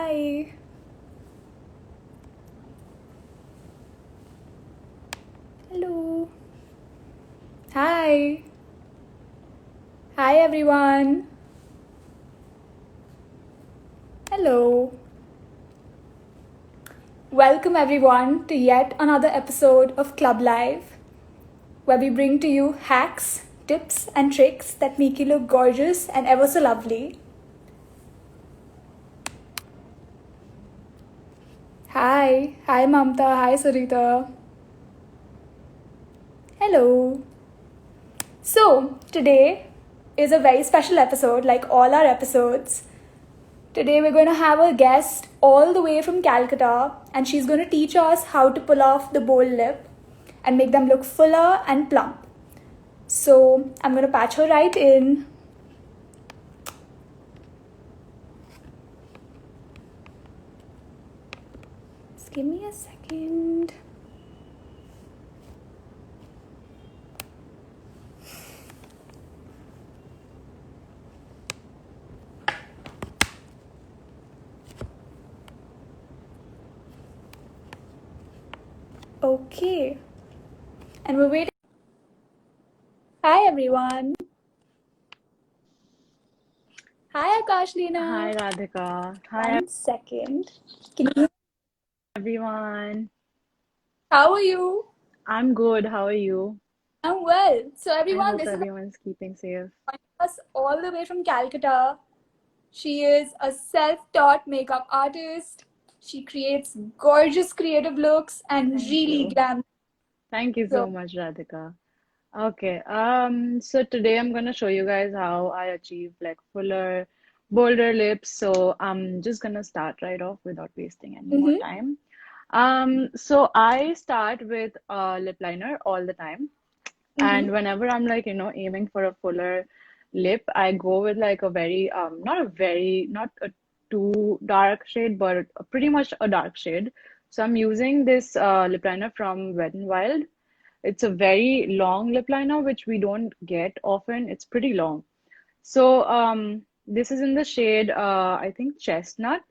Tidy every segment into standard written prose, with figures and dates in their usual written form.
Hi. Hello. Hi. Hi, everyone. Hello. Welcome, everyone, to yet another episode of Club Live, where we bring to you hacks, tips, and tricks that make you look gorgeous and ever so lovely. Hi. Hi, Mamta. Hi, Sarita. Hello. So, today is a very special episode, like all our episodes. Today we're going to have a guest all the way from Calcutta, and she's going to teach us how to pull off the bold lip and make them look fuller and plump. So I'm going to patch her right in. Just give me a second. Okay. And we're waiting. Hi, everyone. Hi, Hi, Akashlina. Radhika. Hi, 1 second. Can you? everyone. How are you? I'm good. How are you? I'm well. So, I everyone, hope this is everyone's keeping safe. us all the way from Calcutta. She is a self taught makeup artist. She creates gorgeous creative looks and Thank really you. glam. Thank you So, so much, Radhika. Okay, so today I'm gonna show you guys how I achieve like fuller, bolder lips. So I'm just gonna start right off without wasting any more mm-hmm, time. So I start with lip liner all the time. mm-hmm, And whenever I'm like, aiming for a fuller lip, I go with like a very, not a too dark shade, but pretty much a dark shade. So I'm using this lip liner from Wet n Wild. It's a very long lip liner, which we don't get often. It's pretty long. So this is in the shade, I think chestnut.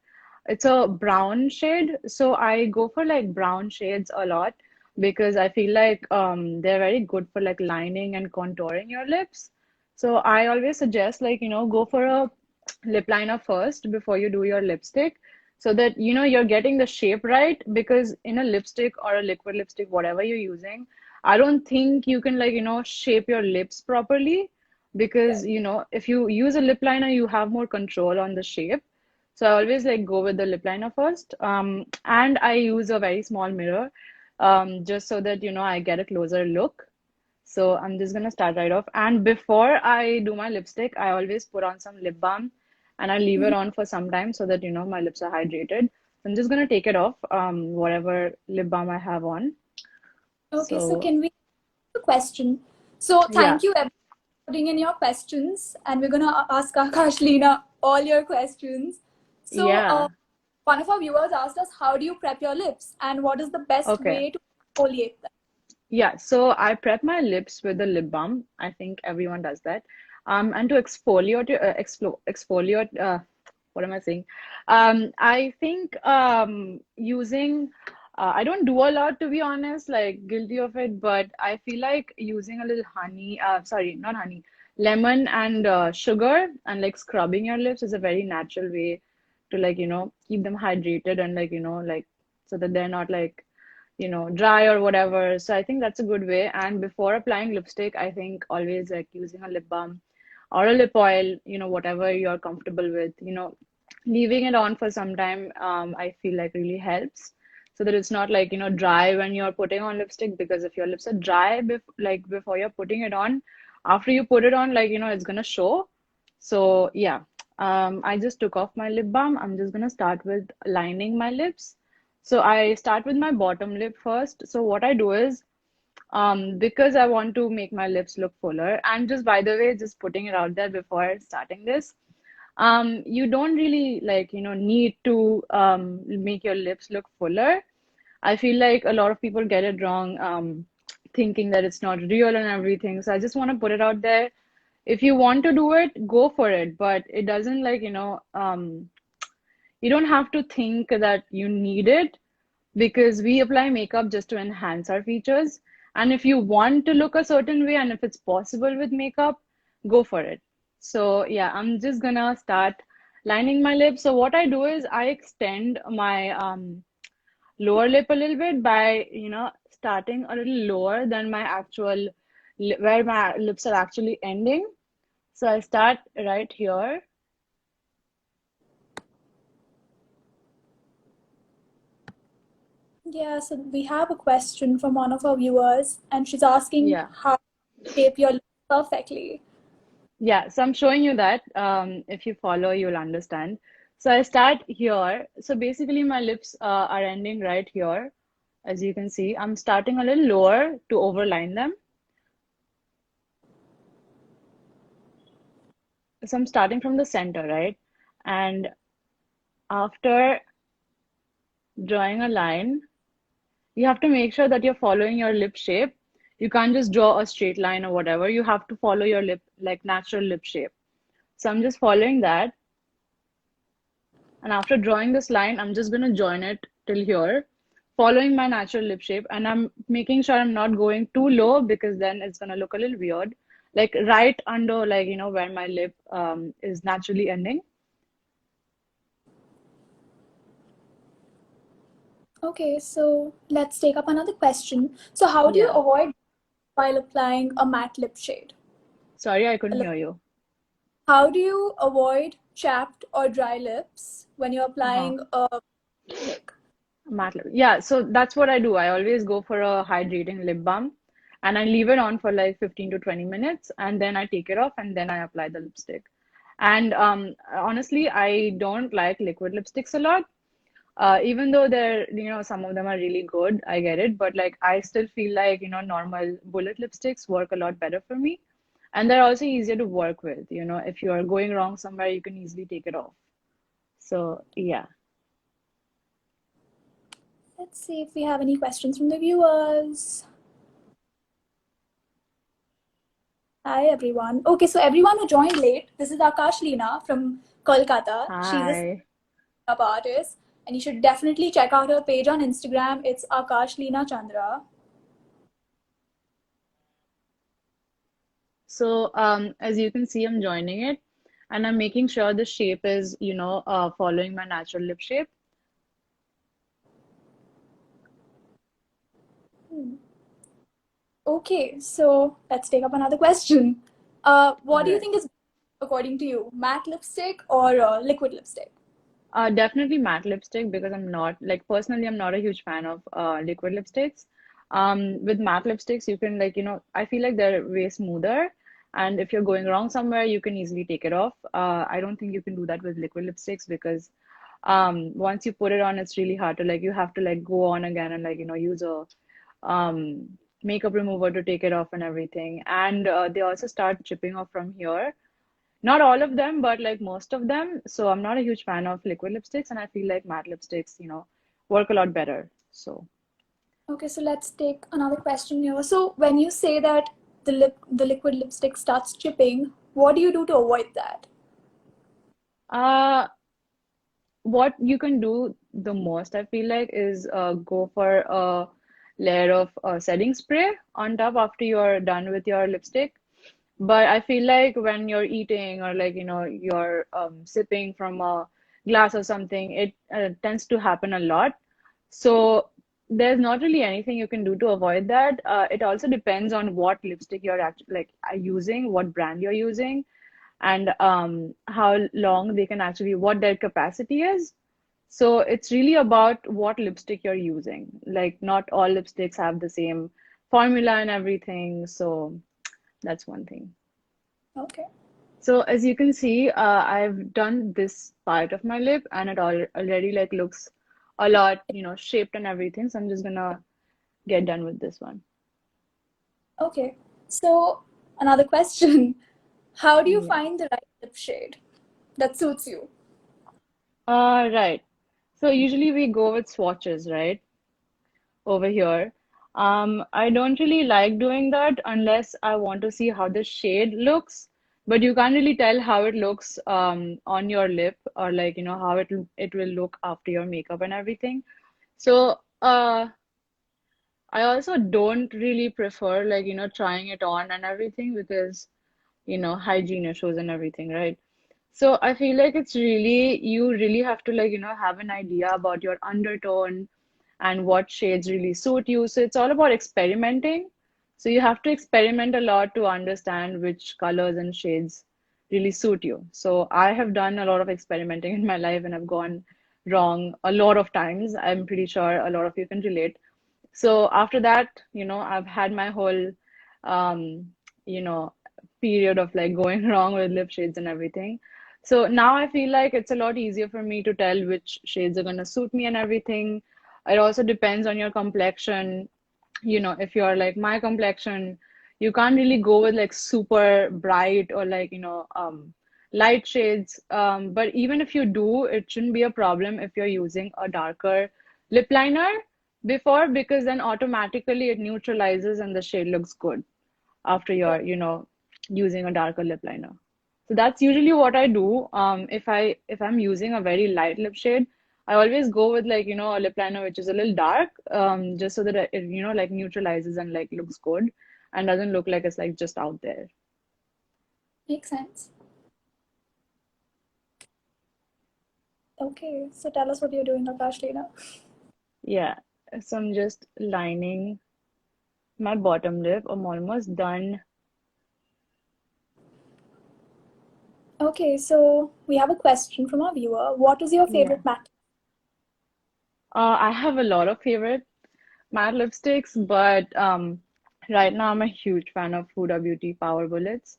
It's a brown shade. So I go for like brown shades a lot because I feel like they're very good for like lining and contouring your lips. So I always suggest like, go for a lip liner first before you do your lipstick so that you're getting the shape right because in a lipstick or a liquid lipstick, whatever you're using, I don't think you can like, shape your lips properly because right. if you use a lip liner you have more control on the shape, so I always like go with the lip liner first, and I use a very small mirror, just so that I get a closer look. So I'm just gonna start right off, and before I do my lipstick I always put on some lip balm and I leave it Mm-hmm. on for some time so that my lips are hydrated. So I'm just gonna take it off, whatever lip balm I have on. Okay, so So can we have a question? So, yeah, thank you everyone for putting in your questions, and we're gonna ask Akashlina all your questions. So, yeah. one of our viewers asked us, how do you prep your lips, and what is the best Okay. way to exfoliate them? Yeah, so I prep my lips with a lip balm. I think everyone does that. And to exfoliate, what am I saying? I think using, I don't do a lot to be honest, like guilty of it, but I feel like using a little honey, sorry, not honey, lemon and sugar and like scrubbing your lips is a very natural way to like, keep them hydrated and like, like so that they're not like dry or whatever. So I think that's a good way. And before applying lipstick, I think always like using a lip balm or a lip oil, whatever you're comfortable with, leaving it on for some time, I feel like really helps so that it's not like, dry when you're putting on lipstick, because if your lips are dry like before you're putting it on, after you put it on, like, it's gonna show. So yeah, I just took off my lip balm. I'm just gonna start with lining my lips. So I start with my bottom lip first. So what I do is, because I want to make my lips look fuller, and just by the way, just putting it out there before starting this, you don't really like, need to make your lips look fuller. I feel like a lot of people get it wrong, thinking that it's not real and everything. So I just want to put it out there. If you want to do it, go for it, but it doesn't like, You don't have to think that you need it because we apply makeup just to enhance our features. And if you want to look a certain way and if it's possible with makeup, go for it. So yeah, I'm just gonna start lining my lips. So what I do is I extend my lower lip a little bit by, starting a little lower than my actual where my lips are actually ending. So I start right here. Yeah, so we have a question from one of our viewers, and she's asking Yeah. how to shape your lips perfectly. Yeah, so I'm showing you that. If you follow, you'll understand. So I start here. So basically, my lips are ending right here. As you can see, I'm starting a little lower to overline them. So I'm starting from the center, right? And after drawing a line, you have to make sure that you're following your lip shape. You can't just draw a straight line or whatever. You have to follow your lip, like natural lip shape. So I'm just following that. And after drawing this line, I'm just going to join it till here, following my natural lip shape. And I'm making sure I'm not going too low because then it's going to look a little weird. Like right under, like, where my lip is naturally ending. Okay, so let's take up another question. So, how do you Yeah. avoid while applying a matte lip shade? Sorry, I couldn't hear you. How do you avoid chapped or dry lips when you're Uh-huh. applying a lipstick? Matte lip. Yeah, so that's what I do. I always go for a hydrating lip balm and I leave it on for like 15 to 20 minutes and then I take it off and then I apply the lipstick. And honestly, I don't like liquid lipsticks a lot. Even though some of them are really good, I get it, but like I still feel like, normal bullet lipsticks work a lot better for me. And they're also easier to work with. If you are going wrong somewhere, you can easily take it off. So, yeah. Let's see if we have any questions from the viewers. Hi, everyone. Okay, so everyone who joined late, this is Akash Leena from Kolkata. She's a Hi. stand-up artist, and you should definitely check out her page on Instagram. It's Akash Leena Chandra. So, as you can see, I'm joining it and I'm making sure the shape is, following my natural lip shape. Okay, so let's take up another question. All What do you right. think is, according to you, matte lipstick or liquid lipstick? Definitely matte lipstick because I'm not like personally I'm not a huge fan of liquid lipsticks. With matte lipsticks you can like I feel like they're way smoother and if you're going wrong somewhere you can easily take it off. I don't think you can do that with liquid lipsticks because once you put it on it's really hard to like you have to like go on again and like use a um makeup remover to take it off and everything. And they also start chipping off from here, not all of them, but like most of them. So I'm not a huge fan of liquid lipsticks, and I feel like matte lipsticks, work a lot better. So, Okay, so let's take another question here. So when you say that the liquid lipstick starts chipping, what do you do to avoid that? uh, what you can do the most, I feel like, is go for a layer of setting spray on top after you're done with your lipstick. But I feel like when you're eating or like, you're sipping from a glass or something, it tends to happen a lot. So there's not really anything you can do to avoid that. It also depends on what lipstick you're actually like are using, what brand you're using, and how long they can actually, what their capacity is. So it's really about what lipstick you're using. Like not all lipsticks have the same formula and everything. So that's one thing. Okay. So as you can see, I've done this part of my lip and it all already like looks a lot, shaped and everything. So I'm just gonna get done with this one. Okay. So another question. How do you Yeah. find the right lip shade that suits you? Right. So usually we go with swatches, right? Over here. I don't really like doing that unless I want to see how the shade looks. but you can't really tell how it looks on your lip, or like how it will look after your makeup and everything. So I also don't really prefer like trying it on and everything, because hygiene issues and everything, right? So I feel like you really have to like have an idea about your undertone and what shades really suit you. So it's all about experimenting. So you have to experiment a lot to understand which colors and shades really suit you. So I have done a lot of experimenting in my life and I've gone wrong a lot of times. I'm pretty sure a lot of you can relate. So after that, I've had my whole um, you know, period of like going wrong with lip shades and everything. So now I feel like it's a lot easier for me to tell which shades are gonna suit me and everything. It also depends on your complexion. If you're like my complexion, you can't really go with like super bright or like, light shades. But even if you do, it shouldn't be a problem if you're using a darker lip liner before, because then automatically it neutralizes and the shade looks good after Yeah. you're, using a darker lip liner. So that's usually what I do. If I'm using a very light lip shade, I always go with like, a lip liner which is a little dark, just so that it, like neutralizes and like looks good and doesn't look like it's like just out there. Makes sense. Okay, so tell us what you're doing, Akashlina. Yeah. So I'm just lining my bottom lip. I'm almost done. Okay, so we have a question from our viewer. What is your Yeah. favorite matte? I have a lot of favorite matte lipsticks, but right now I'm a huge fan of Huda Beauty Power Bullets.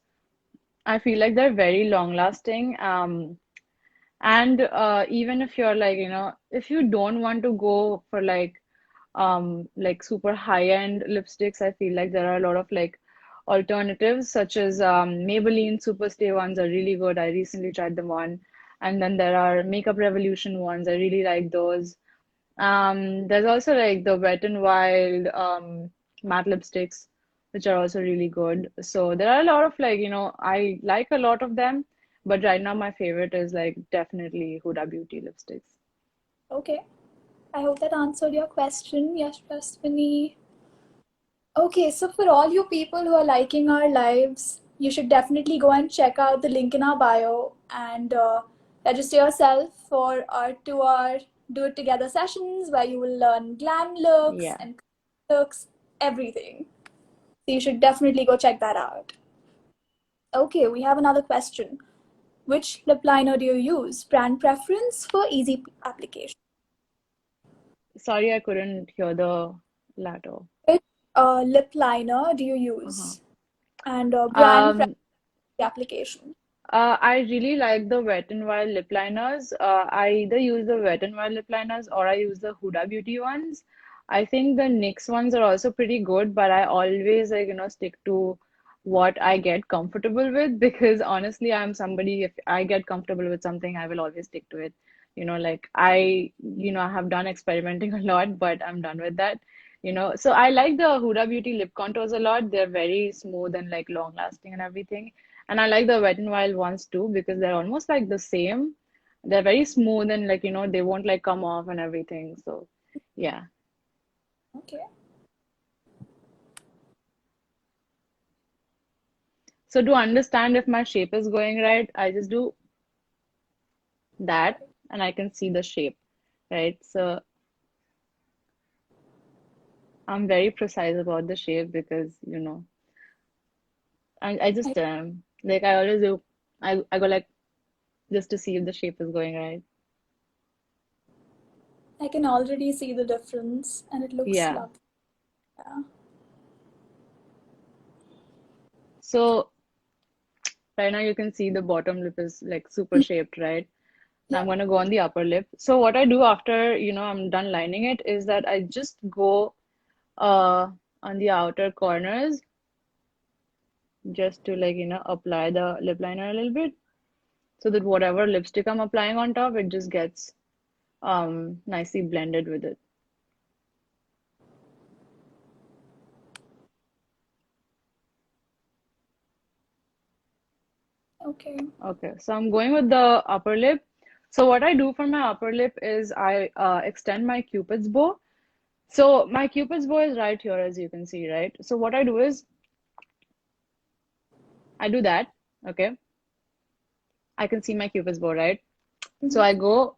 I feel like they're very long lasting. And even if you're like, if you don't want to go for like super high end lipsticks, I feel like there are a lot of like alternatives, such as Maybelline Superstay ones are really good. I recently tried them on. And then there are Makeup Revolution ones. I really like those. There's also like the Wet n Wild matte lipsticks, which are also really good. So there are a lot of like, I like a lot of them, but right now my favorite is like definitely Huda Beauty lipsticks. Okay, I hope that answered your question, Yashaswini. Okay, so for all you people who are liking our lives, you should definitely go and check out the link in our bio and register yourself for our 2 hour do it together sessions where you will learn glam looks Yeah. and looks, everything. So you should definitely go check that out. Okay, we have another question. Which lip liner do you use? Brand preference for easy application. Sorry, I couldn't hear the latter. Which lip liner do you Uh-huh. use? And brand preference Um, for the application. I really like the Wet n Wild lip liners. I either use the Wet n Wild lip liners or I use the Huda Beauty ones. I think the NYX ones are also pretty good, but I always like, stick to what I get comfortable with, because honestly, I'm somebody, if I get comfortable with something, I will always stick to it. Like I have done experimenting a lot, but I'm done with that. So I like the Huda Beauty lip contours a lot. They're very smooth and like long lasting and everything. And I like the Wet n Wild ones too, because they're almost like the same. They're very smooth and like, they won't like come off and everything. So yeah. Okay. So to understand if my shape is going right, I just do that and I can see the shape, right? So I'm very precise about the shape because, I I, just like I always do, I go like just to see if the shape is going right. I can already see the difference and it looks Yeah. lovely. Yeah. So right now you can see the bottom lip is like super shaped, right? Now I'm Yeah. gonna go on the upper lip. So what I do after, I'm done lining it is that I just go uh on the outer corners just to like, apply the lip liner a little bit so that whatever lipstick I'm applying on top, it just gets nicely blended with it. Okay. Okay, so I'm going with the upper lip. So what I do for my upper lip is I extend my Cupid's bow. So my Cupid's bow is right here, as you can see, right? So what I do is I do that. Okay, I can see my Cupid's bow, right? So Mhm. I go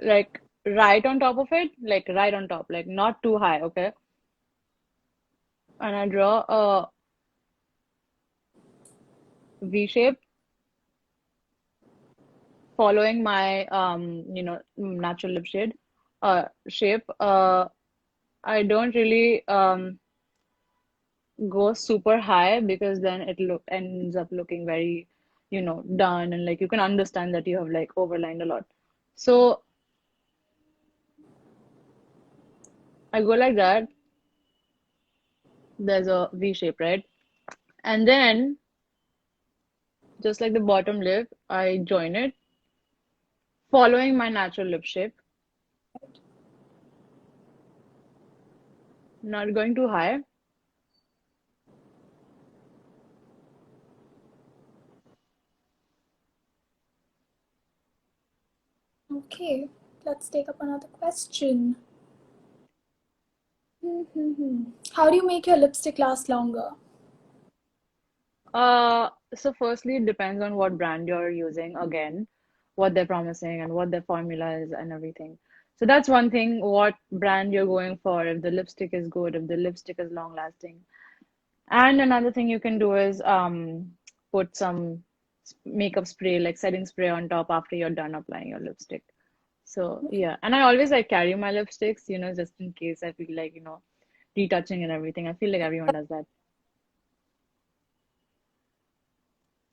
like right on top of it, like right on top, like not too high, okay? And I draw a V shape following my natural lip shade shape. I don't really go super high because then it look ends up looking very, done, and like you can understand that you have like overlined a lot. So I go like that. There's a V shape, right? And then just like the bottom lip, I join it, following my natural lip shape, not going too high. Okay. Let's take up another question. How do you make your lipstick last longer? So firstly, it depends on what brand you're using, again, what they're promising and what their formula is and everything. So that's one thing, what brand you're going for, if the lipstick is good, if the lipstick is long lasting. And another thing you can do is put some makeup spray, like setting spray on top after you're done applying your lipstick. So Okay. yeah, and I always like carry my lipsticks, just in case I feel like, retouching and everything. I feel like everyone does that.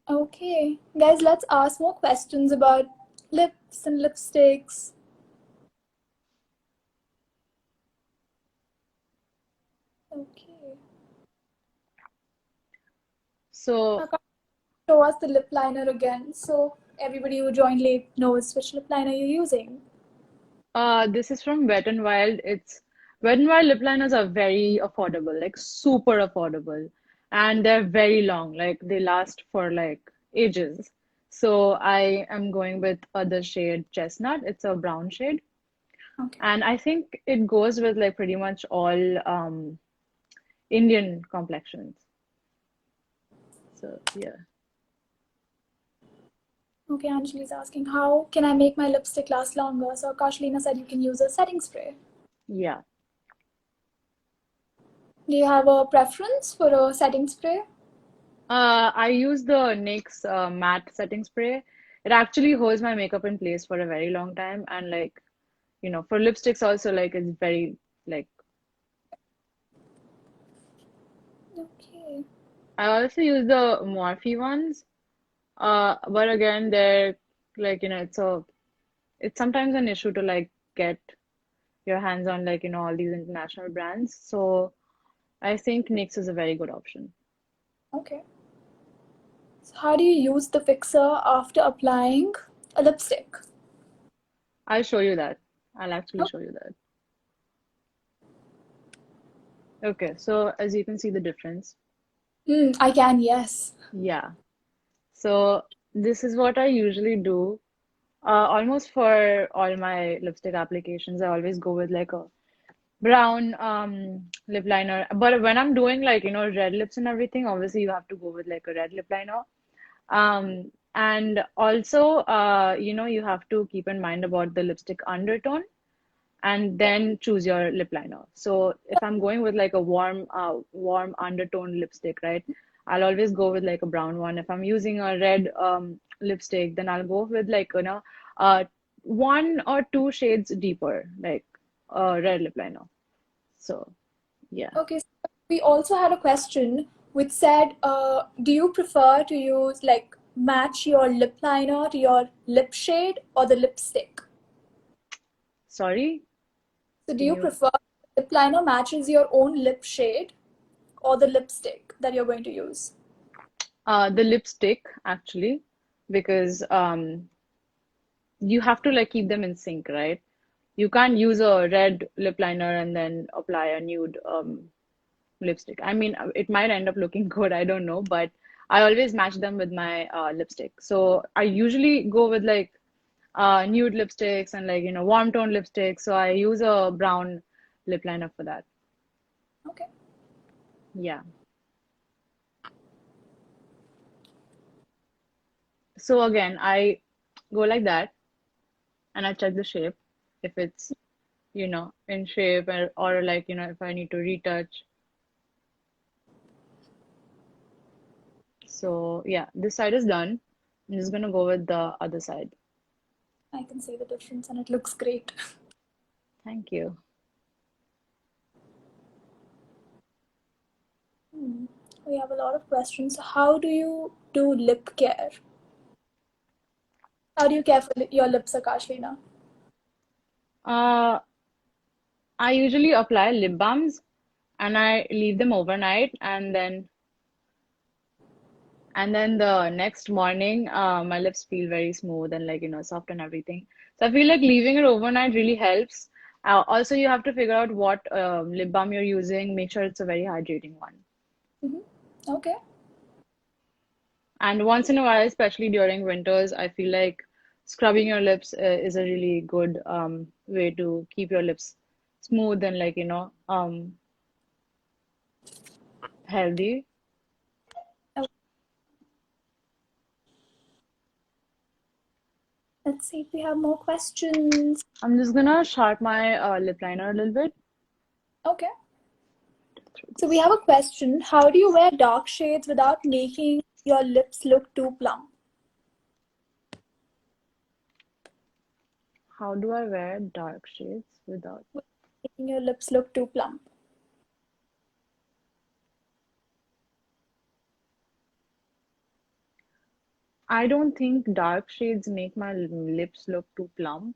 Okay. Guys, let's ask more questions about lips and lipsticks. Okay. So Akash, show us the lip liner again so everybody who joined late knows which lip liner you're using. this is from Wet n Wild. It's Wet n Wild lip liners are very affordable, like super affordable, and they're very long. Like they last for like ages. So I am going with the shade Chestnut. It's a brown shade, Okay. and I think it goes with like pretty much all Indian complexions. So yeah. Okay, Anjali's asking, how can I make my lipstick last longer? So Kashlina said you can use a setting spray. Yeah. Do you have a preference for a setting spray? I use the NYX matte setting spray. It actually holds my makeup in place for a very long time, and like, for lipsticks also, like it's very like Okay. I also use the Morphe ones. But again, they're like, it's sometimes an issue to like get your hands on like, all these international brands. So I think NYX is a very good option. Okay. So how do you use the fixer after applying a lipstick? I'll show you that. I'll actually Oh, show you that. Okay, so as you can see the difference. I can, yes. Yeah. So this is what I usually do. Almost for all my lipstick applications, I always go with like a brown lip liner. But when I'm doing like, red lips and everything, obviously you have to go with like a red lip liner. And also, you have to keep in mind about the lipstick undertone and Okay. then choose your lip liner. So if I'm going with like a warm undertone lipstick, right? I'll always go with like a brown one. If I'm using a red lipstick, then I'll go with like, uh, one or two shades deeper, like a red lip liner. So yeah. Okay, so we also had a question which said, do you prefer to use like match your lip liner to your lip shade or the lipstick? Sorry, So do can you you? prefer lip liner matches your own lip shade or the lipstick that you're going to use? The lipstick actually, because you have to like keep them in sync, right? You can't use a red lip liner and then apply a nude lipstick. I mean, it might end up looking good, I don't know, but I always match them with my lipstick. So I usually go with like nude lipsticks and like warm tone lipsticks. So I use a brown lip liner for that. Okay. Yeah. So again, I go like that and I check the shape if it's in shape or like if I need to retouch. So yeah, this side is done. I'm just gonna go with the other side. I can see the difference and it looks great. Thank you. Hmm. We have a lot of questions. How do you do lip care? How do you care for your lips, Akashlina? Uh, I usually apply lip balms and I leave them overnight and then the next morning my lips feel very smooth and like soft and everything. So I feel like leaving it overnight really helps. Also, you have to figure out what lip balm you're using. Make sure it's a very hydrating one. Hmm. Okay. And once in a while, especially during winters, I feel like scrubbing your lips is a really good way to keep your lips smooth and like healthy. Oh, let's see if we have more questions. I'm just gonna sharp my lip liner a little bit. Okay. Through So we this. have a question. How do you wear dark shades without making your lips look too plump? How do I wear dark shades without? Making your lips look too plump. I don't think dark shades make my lips look too plump.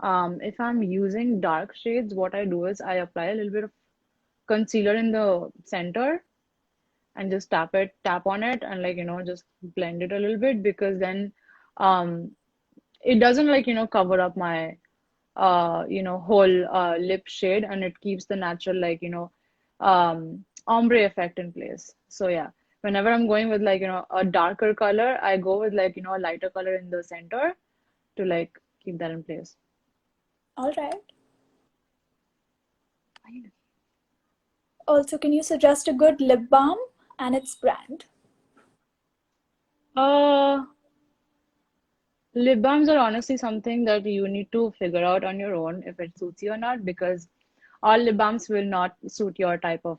If I'm using dark shades, what I do is I apply a little bit of concealer in the center and just tap on it, and like just blend it a little bit because then um, it doesn't like cover up my whole lip shade, and it keeps the natural like ombre effect in place. So yeah, whenever I'm going with like a darker color, I go with like a lighter color in the center to like keep that in place. All right. Also, can you suggest a good lip balm and its brand? Uh, Lip balms are honestly something that you need to figure out on your own if it suits you or not, because all lip balms will not suit your type of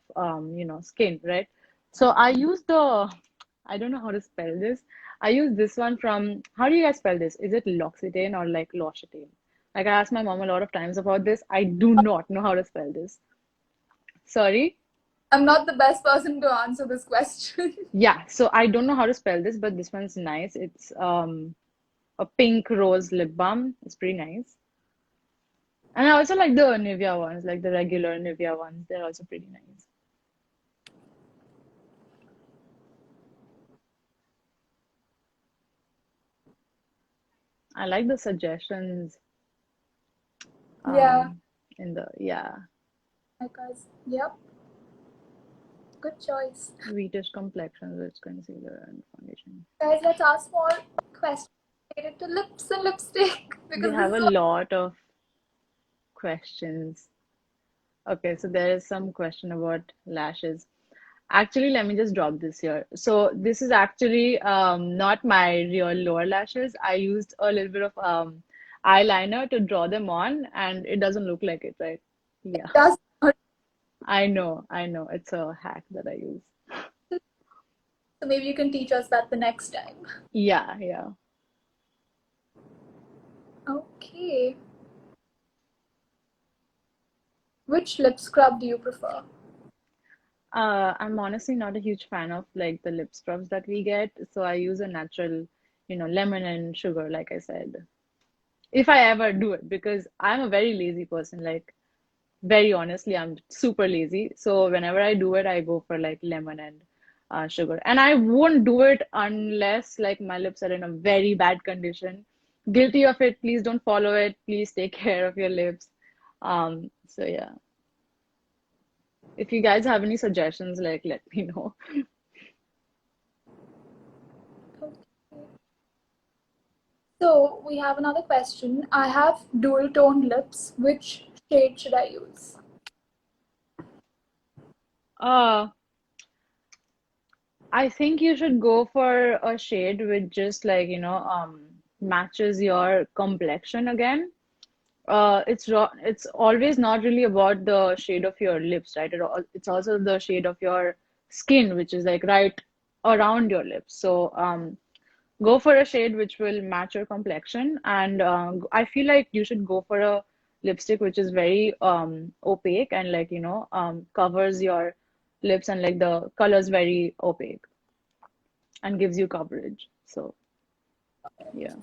skin, right? So I don't know how to spell this. I use this one from, how do you guys spell this? Is it L'Occitane or like L'Occitane? Like I asked my mom a lot of times about this. I do not know how to spell this. Sorry. I'm not the best person to answer this question. Yeah, so I don't know how to spell this, but this one's nice. It's a pink rose lip balm. It's pretty nice. And I also like the Nivea ones, like the regular Nivea ones. They're also pretty nice. I like the suggestions Yeah, in the, yeah, because, yep, good choice. wheatish complexion with concealer and foundation. Guys, let's ask more questions related to lips and lipstick We because this have is a so. lot of questions. Okay, so there is some question about lashes. Actually, let me just drop this here. So this is actually not my real lower lashes. I used a little bit of eyeliner to draw them on, and it doesn't look like it, right? It Yeah, does not. I know. It's a hack that I use. So maybe you can teach us that the next time. Yeah, yeah. Okay. Which lip scrub do you prefer? I'm honestly not a huge fan of like the lip scrubs that we get, so I use a natural, lemon and sugar, like I said. If I ever do it, because I'm a very lazy person, like very honestly, I'm super lazy. So whenever I do it, I go for like lemon and sugar. And I won't do it unless like my lips are in a very bad condition. Guilty of it. Please don't follow it. Please take care of your lips. So yeah. If you guys have any suggestions, like let me know. So we have another question. I have dual toned lips. Which shade should I use? Uh, I think you should go for a shade which just like, matches your complexion again. It's always not really about the shade of your lips, right? It's also the shade of your skin, which is like right around your lips. So, go for a shade which will match your complexion, and I feel like you should go for a lipstick which is very opaque and like, covers your lips and like the color's very opaque and gives you coverage. So, yeah.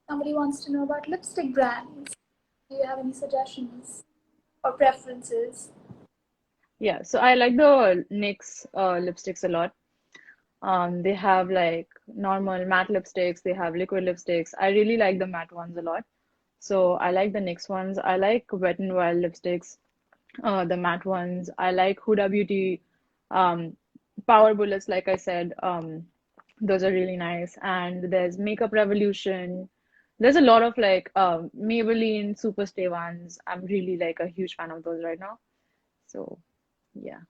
Somebody wants to know about lipstick brands. Do you have any suggestions or preferences? Yeah, so I like the NYX lipsticks a lot. They have like normal matte lipsticks, they have liquid lipsticks. I really like the matte ones a lot. So I like the NYX ones. I like Wet n Wild lipsticks, the matte ones. I like Huda Beauty, um, Power Bullets, like I said. Those are really nice. And there's Makeup Revolution. There's a lot of like Maybelline Superstay ones. I'm really like a huge fan of those right now. So yeah,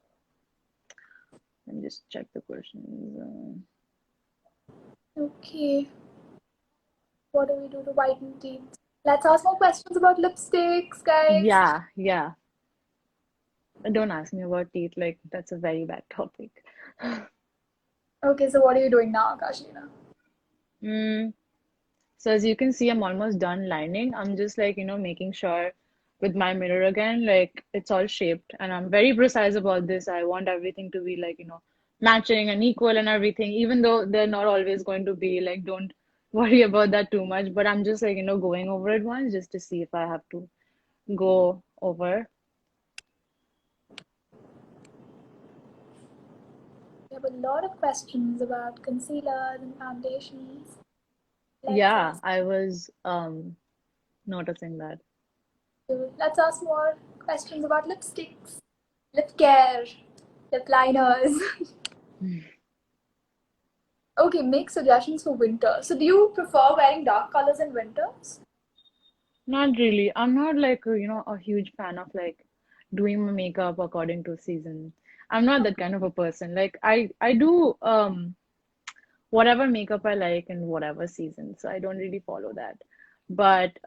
let me just check the questions. Okay, what do we do to whiten teeth? Let's ask more questions about lipsticks, guys. Yeah. Don't ask me about teeth. Like that's a very bad topic. Okay, so what are you doing now, Kashina? Mm. So as you can see, I'm almost done lining. I'm just like, making sure with my mirror again, like it's all shaped. And I'm very precise about this. I want everything to be like, matching and equal and everything, even though they're not always going to be like, don't worry about that too much. But I'm just like, going over it once just to see if I have to go over. We have a lot of questions about concealers and foundations. Let's Yeah, ask. I was noticing that. Let's ask more questions about lipsticks, lip care, lip liners. Okay, make suggestions for winter. So, do you prefer wearing dark colors in winters? Not really. I'm not like, a huge fan of like doing my makeup according to season. I'm not that kind of a person. Like I do whatever makeup I like in whatever season. So I don't really follow that. But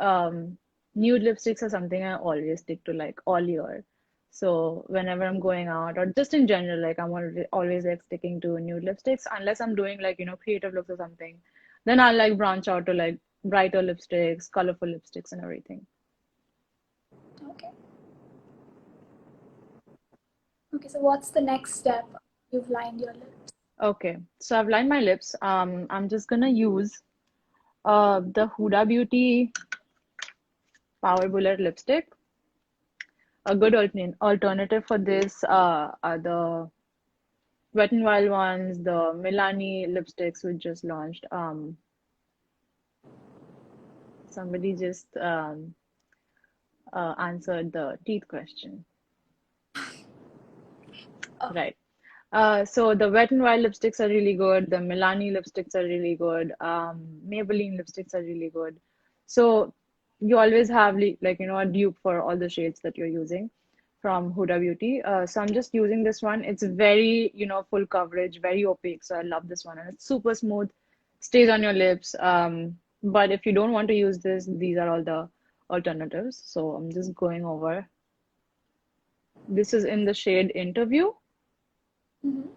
nude lipsticks are something I always stick to like all year. So whenever I'm going out or just in general, like I'm always like sticking to nude lipsticks unless I'm doing like, creative looks or something. Then I'll like branch out to like brighter lipsticks, colorful lipsticks and everything. Okay. Okay, so what's the next step? You've lined your lips. Okay, so I've lined my lips. I'm just gonna use the Huda Beauty Power Bullet lipstick. A good alternative for this are the Wet n Wild ones, the Milani lipsticks we just launched. Somebody just answered the teeth question. Oh, Right. So the Wet n Wild lipsticks are really good. The Milani lipsticks are really good. Maybelline lipsticks are really good. So you always have like a dupe for all the shades that you're using from Huda Beauty. So I'm just using this one. It's very full coverage, very opaque. So I love this one, and it's super smooth, stays on your lips. But if you don't want to use this, these are all the alternatives. So I'm just going over. This is in the shade Interview. mhm.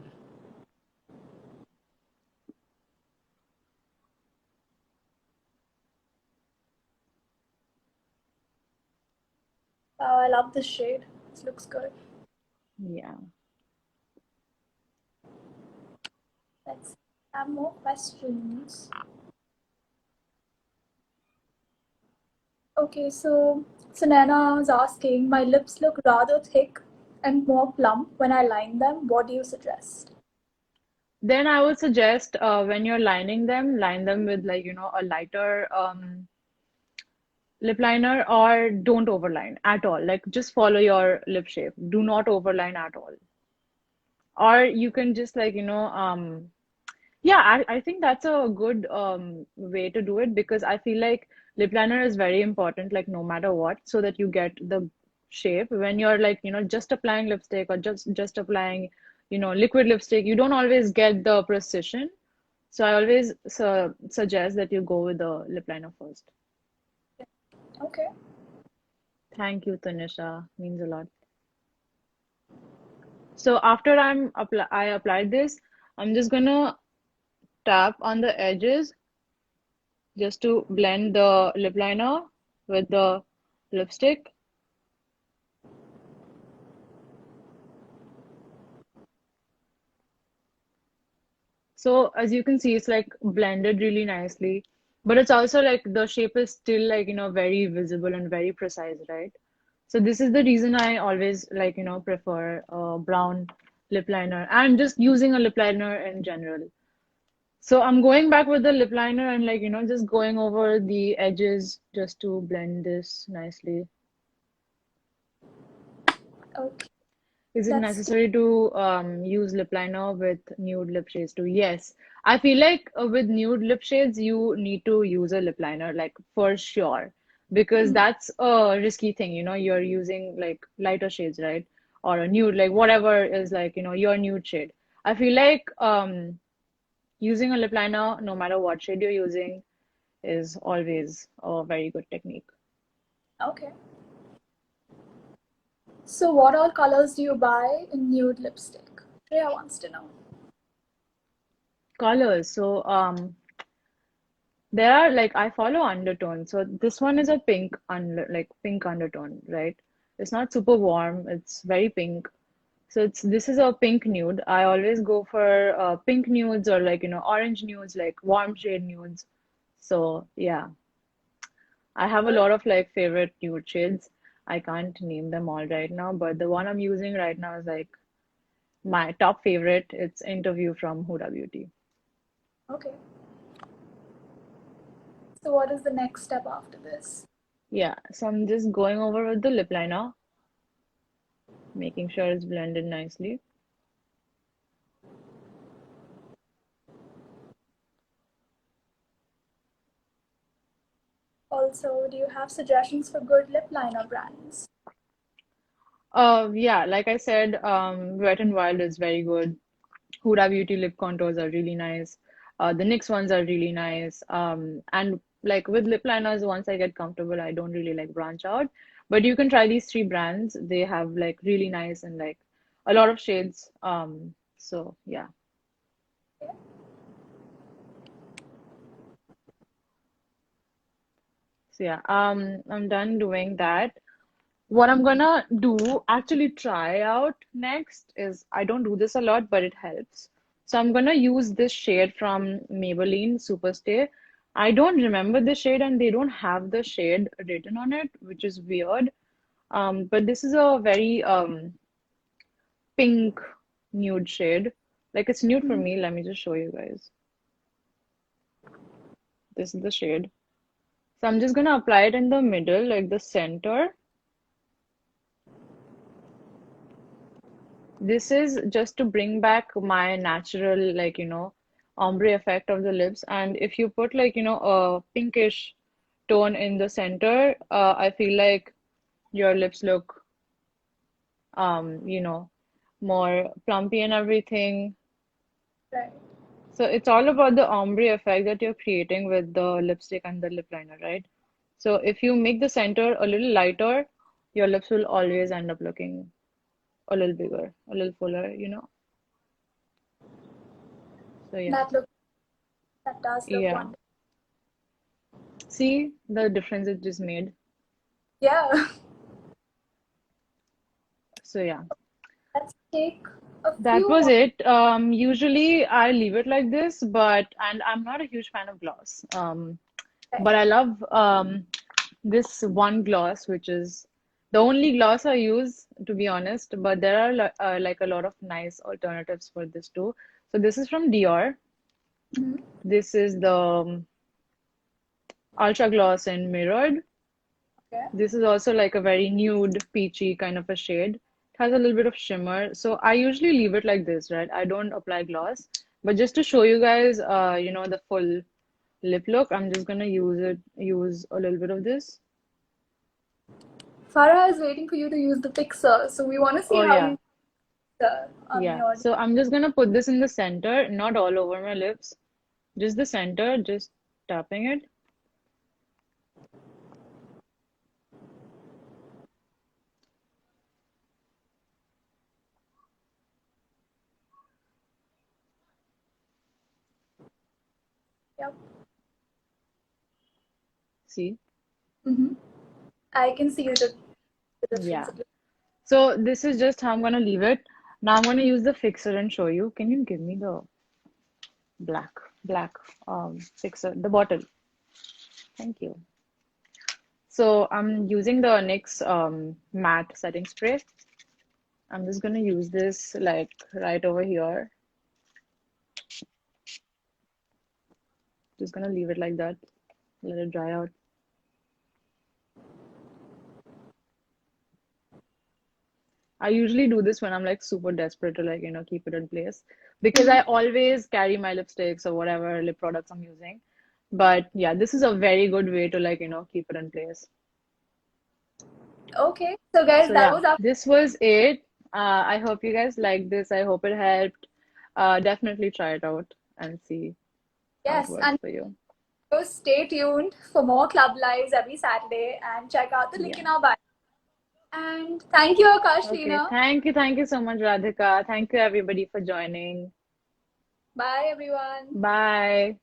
Oh, I love this shade. This looks good. Yeah. Let's have more questions. Okay, so Nana was asking, my lips look rather thick and more plump when I line them. What do you suggest? Then I would suggest when you're lining them, line them with like, a lighter lip liner or don't overline at all. Like just follow your lip shape. Do not overline at all. Or you can just like, Yeah, I think that's a good way to do it because I feel like lip liner is very important, like no matter what, so that you get the shape. When you're like, just applying lipstick or just applying, liquid lipstick, you don't always get the precision. So I always suggest that you go with the lip liner first. Okay. Thank you, Tanisha. Means a lot. So after I applied this, I'm just gonna tap on the edges just to blend the lip liner with the lipstick. So as you can see, it's like blended really nicely, but it's also like the shape is still like, very visible and very precise, right? So this is the reason I always like, prefer brown lip liner and just using a lip liner in general. So I'm going back with the lip liner and like, just going over the edges just to blend this nicely. Okay. Is it That's necessary to use lip liner with nude lip shades too? Yes. I feel like with nude lip shades, you need to use a lip liner, like for sure, because mm, that's a risky thing. You're using like lighter shades, right? Or a nude, like whatever is like, your nude shade. I feel like using a lip liner, no matter what shade you're using, is always a very good technique. okay. So, what all colors do you buy in nude lipstick? Shreya wants to know. Colors. So, there are like I follow undertone. So this one is a pink undertone, right? It's not super warm. It's very pink. So this is a pink nude. I always go for pink nudes or like orange nudes, like warm shade nudes. So yeah, I have a Good. lot of like favorite nude shades. I can't name them all right now, but the one I'm using right now is like my top favorite. It's Interview from Huda Beauty. Okay. So, what is the next step after this? Yeah, so I'm just going over with the lip liner, making sure it's blended nicely. Also, do you have suggestions for good lip liner brands? Yeah, like I said, Wet n Wild is very good. Huda Beauty lip contours are really nice. The NYX ones are really nice. And like with lip liners, once I get comfortable, I don't really like branch out. But you can try these three brands. They have like really nice and like a lot of shades. So yeah. Okay. So yeah, I'm done doing that. What I'm gonna do, actually try out next is I don't do this a lot, but it helps. So I'm gonna use this shade from Maybelline Superstay. I don't remember the shade and they don't have the shade written on it, which is weird. But this is a very pink nude shade. Like it's nude for Mhm. me. Let me just show you guys. This is the shade. So I'm just gonna apply it in the middle, like the center. This is just to bring back my natural, like, ombre effect of the lips. And if you put, like, a pinkish tone in the center, I feel like your lips look, more plumpy and everything. Right. So it's all about the ombre effect that you're creating with the lipstick and the lip liner, right? So if you make the center a little lighter, your lips will always end up looking a little bigger, a little fuller. So yeah. That look that does look Yeah. wonderful. See the difference it just made. Yeah. So yeah, Let's take a that few was more. it. Usually I leave it like this, and I'm not a huge fan of gloss. But I love this one gloss, which is the only gloss I use, to be honest. But there are like a lot of nice alternatives for this too. So this is from Dior. Mhm. This is the Ultra Gloss in Mirrored. Okay. This is also like a very nude, peachy kind of a shade. It has a little bit of shimmer. So I usually leave it like this, right? I don't apply gloss. But just to show you guys, the full lip look, I'm just gonna use a little bit of this. Farah is waiting for you to use the fixer, so we want to see Oh how yeah, you on yeah. your. So I'm just gonna put this in the center, not all over my lips, just the center, just tapping it. Yep. See? Mm-hmm. I can see the difference. Yeah. So this is just how I'm gonna leave it. Now I'm gonna use the fixer and show you. Can you give me the black, black fixer, the bottle? Thank you. So I'm using the NYX matte setting spray. I'm just gonna use this like right over here. Just gonna leave it like that. Let it dry out. I usually do this when I'm like super desperate to like, keep it in place because I always carry my lipsticks or whatever lip products I'm using. But yeah, this is a very good way to like, keep it in place. Okay, so guys, So that yeah, was our. this was it. I hope you guys liked this. I hope it helped. Definitely try it out and see how it Yes, works and for you. so stay tuned for more club lives every Saturday and check out the link Yeah. in our bio. And thank you, Akash Okay. Lena. Thank you so much, Radhika. Thank you everybody for joining. Bye, everyone. Bye.